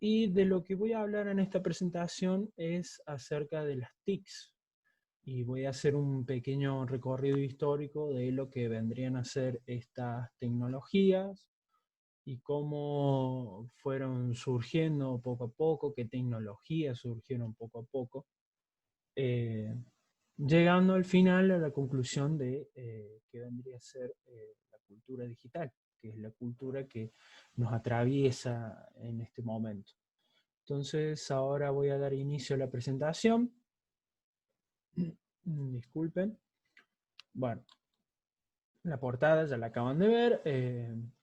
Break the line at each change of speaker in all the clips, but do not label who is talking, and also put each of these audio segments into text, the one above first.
Y de lo que voy a hablar en esta presentación es acerca de las TICs. Y voy a hacer un pequeño recorrido histórico de lo que vendrían a ser estas tecnologías y cómo fueron surgiendo poco a poco, qué tecnologías surgieron poco a poco, eh, llegando al final a la conclusión de que vendría a ser la cultura digital, que es la cultura que nos atraviesa en este momento. Entonces ahora voy a dar inicio a la presentación. Disculpen. Bueno, la portada ya la acaban de ver.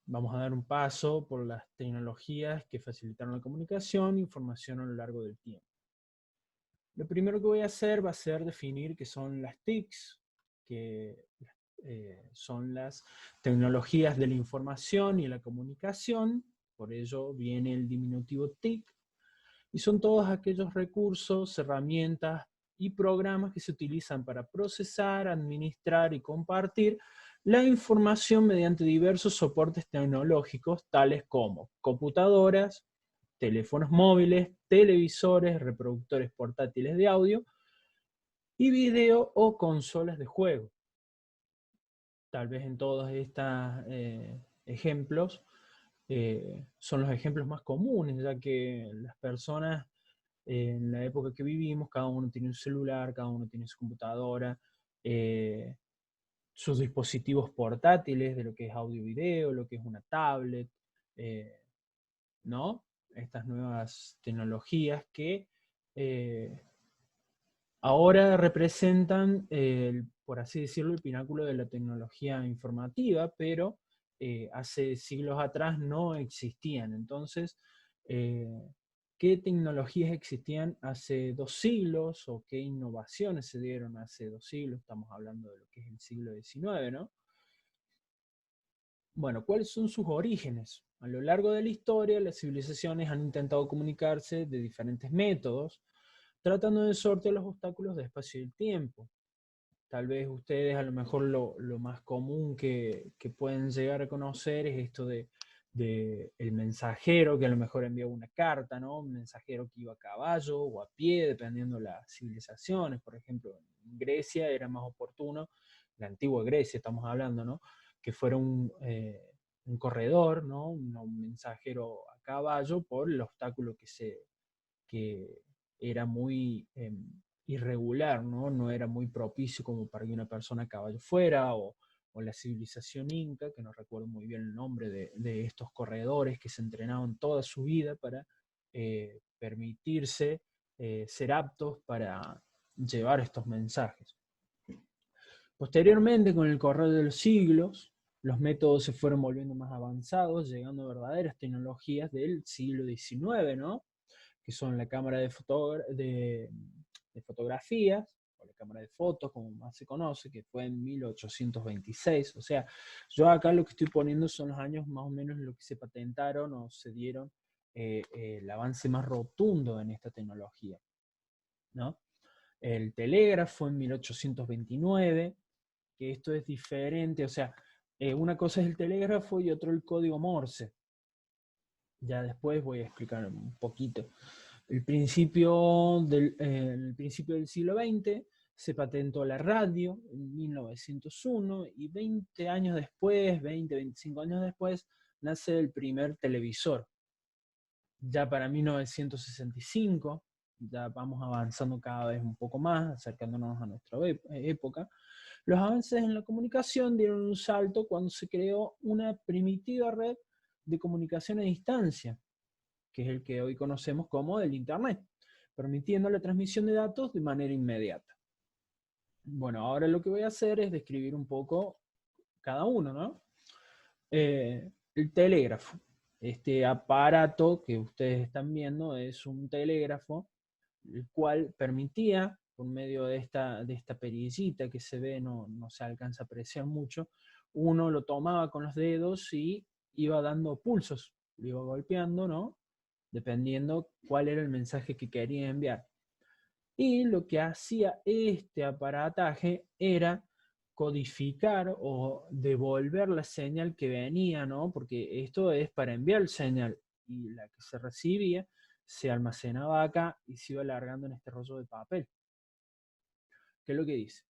Vamos a dar un paso por las tecnologías que facilitaron la comunicación e información a lo largo del tiempo. Lo primero que voy a hacer va a ser definir qué son las TICs, que son las tecnologías de la información y la comunicación, por ello viene el diminutivo TIC, y son todos aquellos recursos, herramientas y programas que se utilizan para procesar, administrar y compartir la información mediante diversos soportes tecnológicos, tales como computadoras, teléfonos móviles, televisores, reproductores portátiles de audio y video o consolas de juego. Tal vez en todos estos ejemplos son los ejemplos más comunes, ya que las personas en la época que vivimos, cada uno tiene un celular, cada uno tiene su computadora, sus dispositivos portátiles de lo que es audio-video, lo que es una tablet, ¿no? Estas nuevas tecnologías que ahora representan, por así decirlo, el pináculo de la tecnología informativa, pero hace siglos atrás no existían. Entonces, ¿qué tecnologías existían hace 2 siglos o qué innovaciones se dieron hace 2 siglos? Estamos hablando de lo que es el siglo XIX, ¿no? Bueno, ¿cuáles son sus orígenes? A lo largo de la historia, las civilizaciones han intentado comunicarse de diferentes métodos, tratando de sortear los obstáculos de espacio y el tiempo. Tal vez ustedes a lo mejor lo más común que pueden llegar a conocer es esto de el mensajero que a lo mejor enviaba una carta, ¿no? Un mensajero que iba a caballo o a pie, dependiendo de las civilizaciones. Por ejemplo, en Grecia era más oportuno, la antigua Grecia estamos hablando, ¿no? Que fuera un corredor, ¿no? Un mensajero a caballo por el obstáculo que era muy irregular, ¿no? No era muy propicio como para que una persona a caballo fuera, o la civilización inca, que no recuerdo muy bien el nombre de estos corredores que se entrenaban toda su vida para permitirse ser aptos para llevar estos mensajes. Posteriormente, con el correr de los siglos, los métodos se fueron volviendo más avanzados, llegando a verdaderas tecnologías del siglo XIX, ¿no? Que son la cámara de fotografías, o la cámara de fotos, como más se conoce, que fue en 1826. O sea, yo acá lo que estoy poniendo son los años más o menos en los que se patentaron o se dieron el avance más rotundo en esta tecnología, ¿no? El telégrafo en 1829, que esto es diferente, o sea, una cosa es el telégrafo y otro el código Morse. Ya después voy a explicar un poquito. El principio del siglo XX se patentó la radio en 1901 y 20 años después, 25 años después, nace el primer televisor. Ya para 1965, ya vamos avanzando cada vez un poco más, acercándonos a nuestra época, los avances en la comunicación dieron un salto cuando se creó una primitiva red de comunicación a distancia, que es el que hoy conocemos como el Internet, permitiendo la transmisión de datos de manera inmediata. Bueno, ahora lo que voy a hacer es describir un poco cada uno, ¿no? El telégrafo. Este aparato que ustedes están viendo es un telégrafo, el cual permitía, por medio de esta perillita que se ve, no se alcanza a apreciar mucho, uno lo tomaba con los dedos y iba dando pulsos, lo iba golpeando, ¿no? Dependiendo cuál era el mensaje que quería enviar. Y lo que hacía este aparataje era codificar o devolver la señal que venía, ¿no? Porque esto es para enviar señal, y la que se recibía se almacenaba acá y se iba alargando en este rollo de papel. ¿Qué es lo que dice?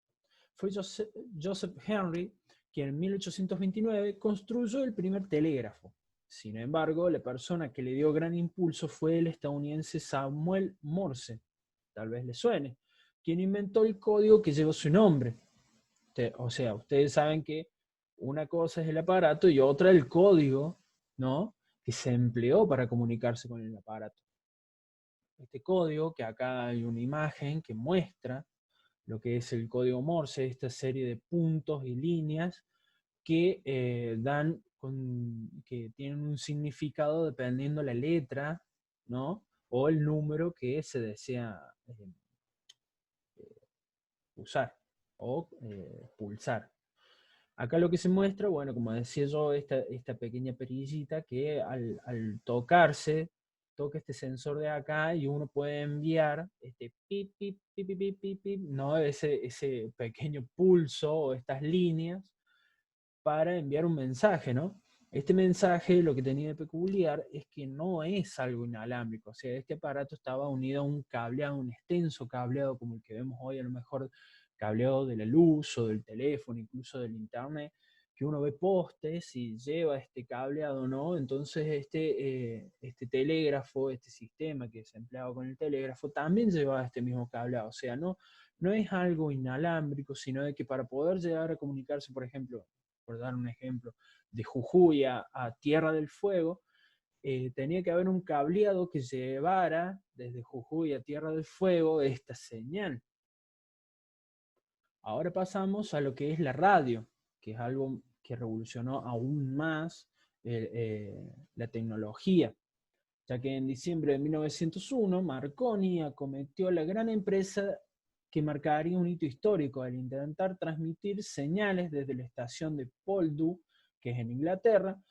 Fue Joseph Henry quien en 1829 construyó el primer telégrafo. Sin embargo, la persona que le dio gran impulso fue el estadounidense Samuel Morse, tal vez le suene, quien inventó el código que lleva su nombre. O sea, ustedes saben que una cosa es el aparato y otra el código, ¿no? Que se empleó para comunicarse con el aparato. Este código, que acá hay una imagen que muestra lo que es el código Morse, esta serie de puntos y líneas que que tienen un significado dependiendo la letra, ¿no? O el número que se desea usar o pulsar. Acá lo que se muestra, bueno, como decía yo, esta pequeña perillita que al tocarse, toca este sensor de acá y uno puede enviar este pip, pip, pip, pip, pip, pip, pip, ¿no? Ese pequeño pulso o estas líneas para enviar un mensaje, ¿no? Este mensaje lo que tenía de peculiar es que no es algo inalámbrico, o sea, este aparato estaba unido a un cableado, un extenso cableado como el que vemos hoy, a lo mejor cableado de la luz o del teléfono, incluso del internet, que uno ve postes y lleva este cableado, ¿no? Entonces este telégrafo, este sistema que se empleaba con el telégrafo, también llevaba este mismo cableado, o sea, no es algo inalámbrico, sino de que para poder llegar a comunicarse, por ejemplo, por dar un ejemplo, de Jujuy a Tierra del Fuego, tenía que haber un cableado que llevara desde Jujuy a Tierra del Fuego esta señal. Ahora pasamos a lo que es la radio, que es algo que revolucionó aún más la tecnología, ya que en diciembre de 1901 Marconi acometió la gran empresa que marcaría un hito histórico al intentar transmitir señales desde la estación de Poldhu, que es en Inglaterra,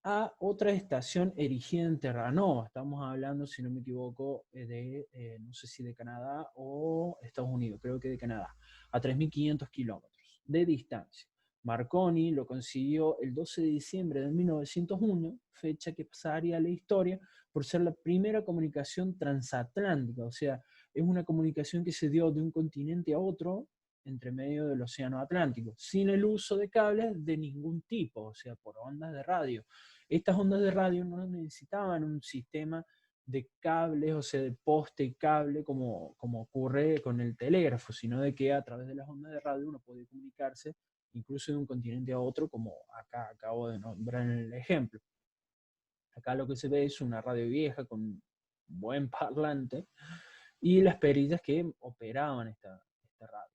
a otra estación erigida en Terranova. Estamos hablando, si no me equivoco, no sé si de Canadá o Estados Unidos, creo que de Canadá, a 3.500 kilómetros de distancia. Marconi lo consiguió el 12 de diciembre de 1901, fecha que pasaría a la historia por ser la primera comunicación transatlántica, o sea, es una comunicación que se dio de un continente a otro entre medio del océano Atlántico, sin el uso de cables de ningún tipo, o sea, por ondas de radio. Estas ondas de radio no necesitaban un sistema de cables, o sea, de poste y cable, como ocurre con el telégrafo, sino de que a través de las ondas de radio uno puede comunicarse incluso de un continente a otro, como acá acabo de nombrar en el ejemplo. Acá lo que se ve es una radio vieja con buen parlante y las perillas que operaban esta radio.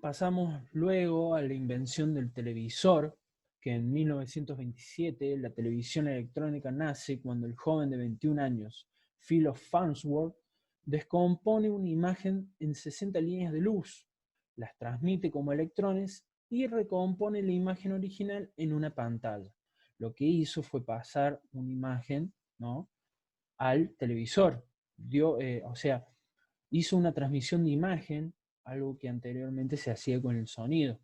Pasamos luego a la invención del televisor, que en 1927 la televisión electrónica nace cuando el joven de 21 años, Philo Farnsworth, descompone una imagen en 60 líneas de luz, las transmite como electrones y recompone la imagen original en una pantalla. Lo que hizo fue pasar una imagen, ¿no?, al televisor. O sea, hizo una transmisión de imagen, algo que anteriormente se hacía con el sonido.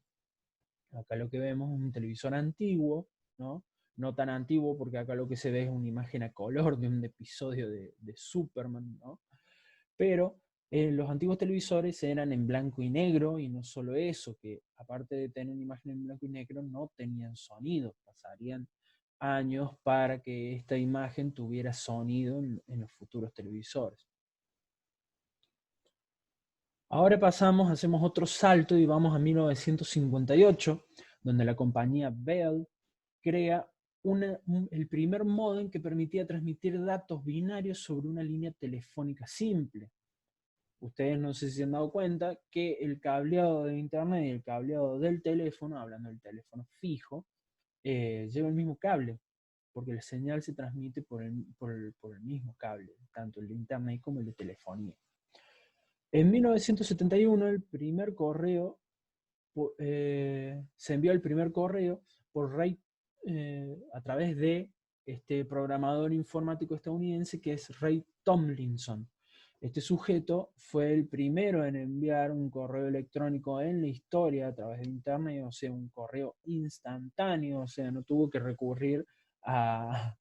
Acá lo que vemos es un televisor antiguo, ¿no? No tan antiguo porque acá lo que se ve es una imagen a color de un episodio de Superman, ¿no? Pero los antiguos televisores eran en blanco y negro y no solo eso, que aparte de tener una imagen en blanco y negro no tenían sonido, pasarían años para que esta imagen tuviera sonido en los futuros televisores. Ahora pasamos, hacemos otro salto y vamos a 1958, donde la compañía Bell crea el primer módem que permitía transmitir datos binarios sobre una línea telefónica simple. Ustedes no sé si se han dado cuenta que el cableado de internet y el cableado del teléfono, hablando del teléfono fijo, lleva el mismo cable, porque la señal se transmite por el mismo cable, tanto el de internet como el de telefonía. En 1971 el primer correo se envió el primer correo por a través de este programador informático estadounidense que es Ray Tomlinson. Este sujeto fue el primero en enviar un correo electrónico en la historia a través de internet, o sea, un correo instantáneo, o sea, no tuvo que recurrir a,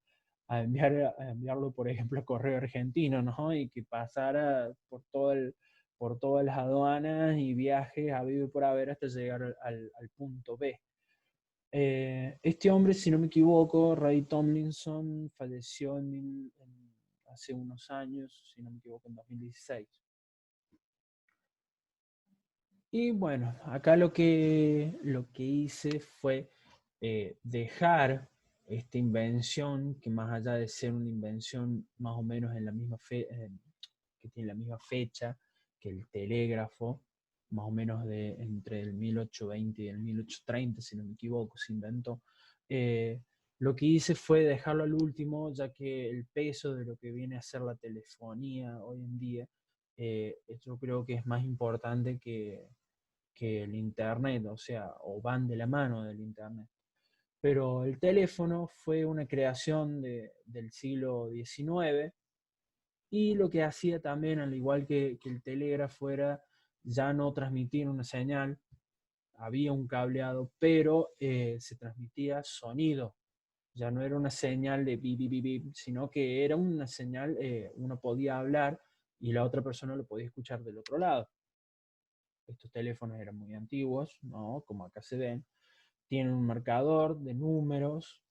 a enviarlo, por ejemplo, a Correo Argentino, ¿no? Y que pasara por todas las aduanas y viajes habido y por haber hasta llegar al punto B. Este hombre, si no me equivoco, Ray Tomlinson, falleció hace unos años, si no me equivoco, en 2016. Y bueno, acá lo que hice fue dejar esta invención, que más allá de ser una invención más o menos en la misma que tiene la misma fecha que el telégrafo, más o menos entre el 1820 y el 1830, si no me equivoco, se inventó. Eh, lo que hice fue dejarlo al último, ya que el peso de lo que viene a ser la telefonía hoy en día, yo creo que es más importante que el Internet, o sea, o van de la mano del Internet. Pero el teléfono fue una creación del siglo XIX y lo que hacía también, al igual que el telégrafo, era ya no transmitir una señal, había un cableado, pero se transmitía sonido. Ya no era una señal de bip, bip, bip, bip, sino que era una señal, uno podía hablar y la otra persona lo podía escuchar del otro lado. Estos teléfonos eran muy antiguos, ¿no? Como acá se ven. Tienen un marcador de números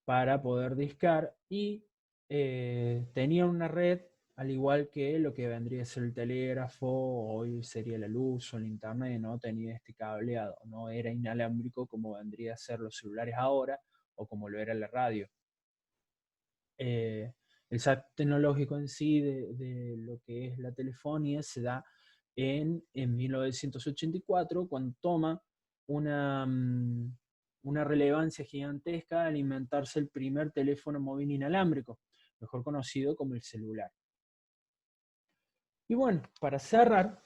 para poder discar y tenían una red, al igual que lo que vendría a ser el telégrafo, hoy sería la luz o el internet, ¿no? Tenía este cableado, no era inalámbrico como vendría a ser los celulares ahora o como lo era la radio. El salto tecnológico en sí de lo que es la telefonía se da en 1984, cuando toma una, una relevancia gigantesca al inventarse el primer teléfono móvil inalámbrico, mejor conocido como el celular. Y bueno, para cerrar,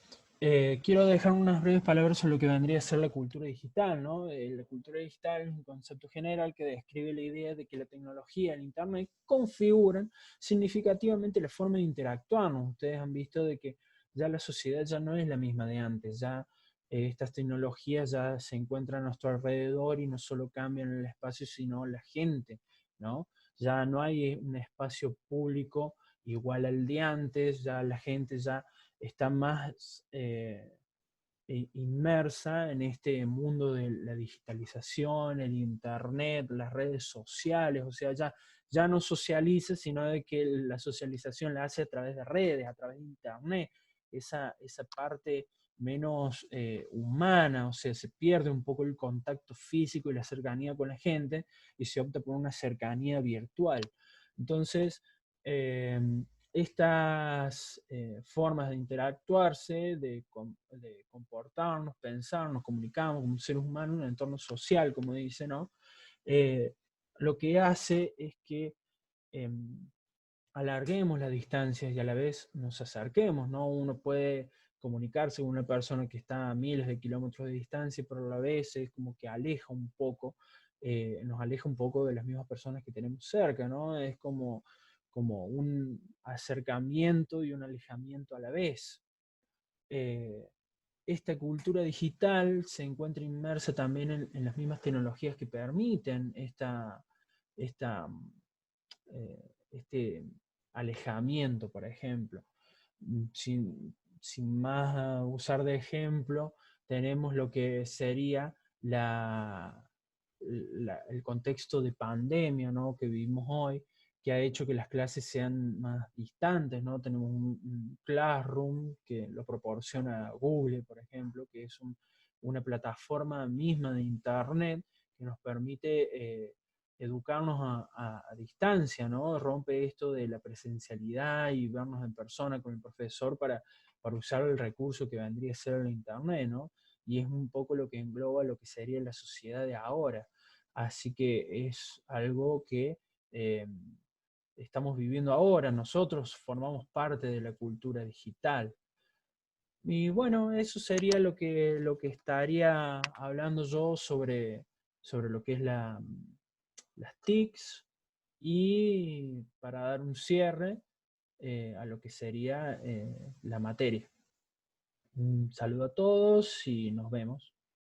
quiero dejar unas breves palabras sobre lo que vendría a ser la cultura digital, ¿no? La cultura digital es un concepto general que describe la idea de que la tecnología y el Internet configuran significativamente la forma de interactuarnos. Ustedes han visto de que ya la sociedad ya no es la misma de antes, ya estas tecnologías ya se encuentran a nuestro alrededor y no solo cambian el espacio, sino la gente, ¿no? Ya no hay un espacio público igual al de antes, ya la gente ya está más inmersa en este mundo de la digitalización, el internet, las redes sociales, o sea, ya no socializa, sino de que la socialización la hace a través de redes, a través de internet, esa parte menos humana, o sea, se pierde un poco el contacto físico y la cercanía con la gente y se opta por una cercanía virtual. Entonces, eh, estas formas de interactuarse, de comportarnos, pensar, nos comunicamos como seres humanos en un entorno social, como dice, ¿no? Eh, lo que hace es que eh, alarguemos las distancias y a la vez nos acerquemos, ¿no? Uno puede comunicarse con una persona que está a miles de kilómetros de distancia, pero a la vez es como que aleja un poco, nos aleja un poco de las mismas personas que tenemos cerca, ¿no? Es como un acercamiento y un alejamiento a la vez. Eh, esta cultura digital se encuentra inmersa también en las mismas tecnologías que permiten esta este alejamiento, por ejemplo. Sin más usar de ejemplo, tenemos lo que sería el contexto de pandemia, ¿no? Que vivimos hoy, que ha hecho que las clases sean más distantes, ¿no? Tenemos un Classroom que lo proporciona Google, por ejemplo, que es una plataforma misma de Internet que nos permite educarnos a distancia, ¿no? Rompe esto de la presencialidad y vernos en persona con el profesor para usar el recurso que vendría a ser el Internet, ¿no? Y es un poco lo que engloba lo que sería la sociedad de ahora. Así que es algo que eh, estamos viviendo ahora, nosotros formamos parte de la cultura digital. Y bueno, eso sería lo que estaría hablando yo sobre lo que es las TICs y para dar un cierre a lo que sería la materia. Un saludo a todos y nos vemos.